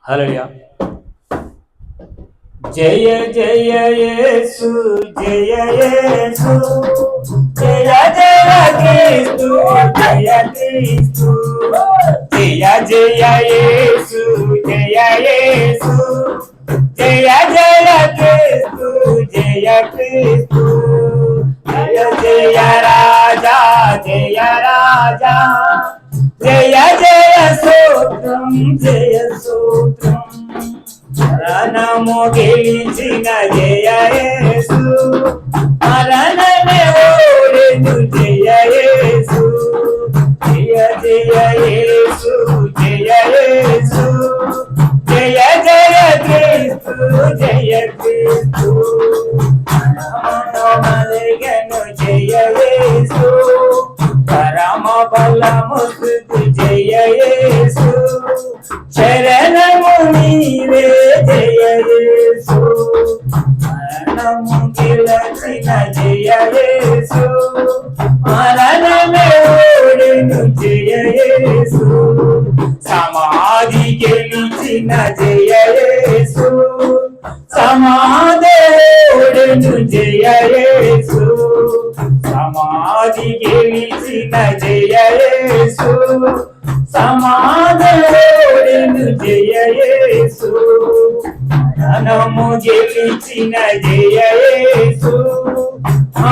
హల్లెలూయా. జయ జయ యేసు జయ యేసు జయ జయ క్రీస్తు జయ క్రీస్తు జయ జయ యేసు జయ యేసు జయ జయ క్రీస్తు జయ క్రీస్తు జయ జయ రాజా జయ రాజా జయ జయ స్తోత్రం జయ స్తోత్రం మరణము గెలిచిన జయ యేసు మరణమే ఓడెను జయ యేసు జయ జయ యేసు జయ యేసు జయ జయ క్రీస్తు జయ క్రీస్తు మరణమనగను జయ యేసు పరమ బలముకు జయ యేసు శరణము నీవే జయ యేసు మరణము గెలచిన జయ యేసు మరణమే ఓడెను జయ యేసు సమాధి గెలిచిన జయ యేసు సమాధి ఓడెను జయ యేసు సమాధి గెలిచిన జయ యేసు సమాధి ఓడెను జయ యేసు మరణము గెలిచిన జయ యేసు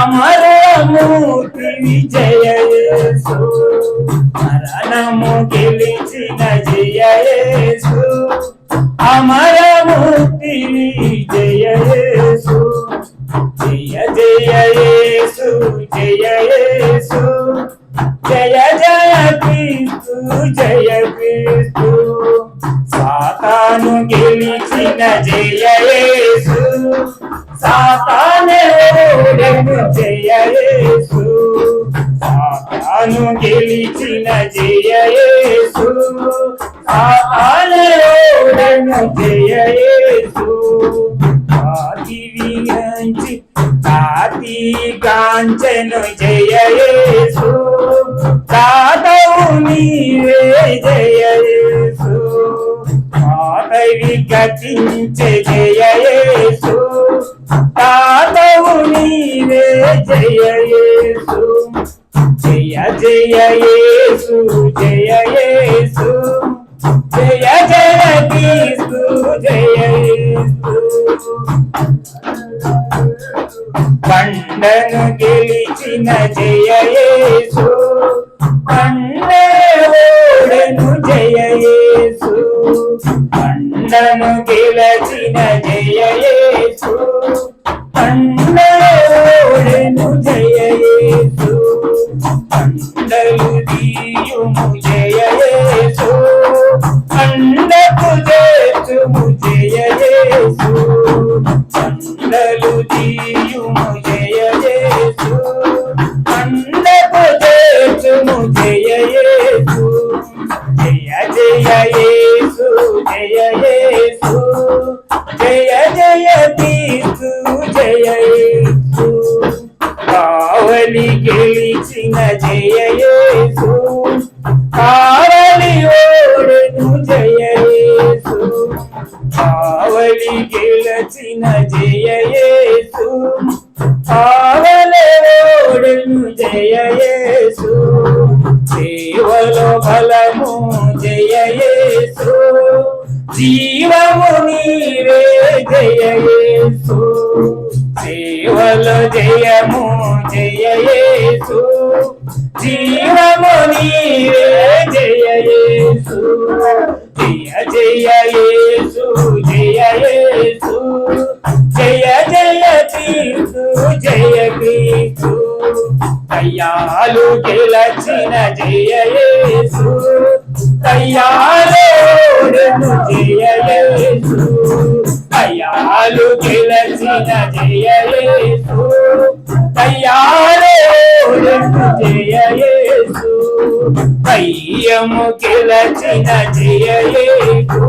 అమరమూర్తి జయ యేసు మరణము గెలిచిన జయ యేసు అమరమూర్తి జయ యేసు జయ జయ యేసు జయ యేసు జయ జయ క్రీస్తు జయ క్రీస్తు సాతాను గెలిచిన జయ యేసు సాతాను ఓడెను జయ యేసు సాతాను గెలిచిన జయ యేసు సాతాను ఓడెను జయ యేసు కాతి కాంచను జయ యేసు దాతవు నీవే జయ యేసు మాతవి గతించే జయ యేసు దాతవు నీవే జయ యేసు జయ జయ యేసు జయ యేసు జయ జయ క్రీస్తు జయ యేసు బండను గెలిచిన జయ యేసు బండే ఓడెను జయ యేసు బండను గెలిచిన జయ యేసు బండే ఓడెను జయ యేసు బండలు దీయుము జయ యేసు బండకు చేర్చుము జయ యేసు బండలు దీయుము జయ యేసు బండకు చేర్చుము జయ యేసు జయ జయ యేసు జయ యేసు జయ జయ క్రీస్తు జయ యేసు కావలి గెలిచిన జయ యేసు కావలి ఓడెను జయ యేసు కావలి గెలిచిన జయ యేసు కావలి ఓడెను జయ యేసు సేవలో బలము జయ యేసు జీవము నీవే జయ యేసు సేవలో జయము జయ యేసు జీవము నీవే జయ యేసు జయ జయ యేసు జయ యేసు జయ జయ క్రీస్తు జయ క్రీస్తు దయ్యాలు గెలచిన జయ యేసు దయ్యాలు ఓడెను జయ యేసు దయ్యాలు గెలచిన జయ యేసు దయ్యాలు ఓడెను జయ యేసు దయ్యము గెలచిన జయ యేసు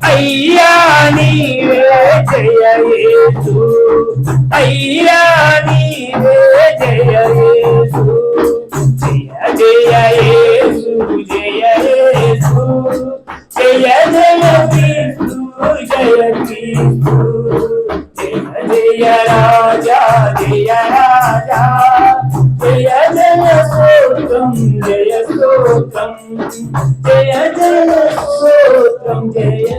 అయ్యా నీవే జయ యేసు అయ్యా నీవే జయ యేసు జయ జయ యేసు జయ యేసు జయ జయ జయ రాజా జయ రాజా జయ జయ స్తోత్రం జయ స్తోత్రం జయ జయ స్తోత్రం జయ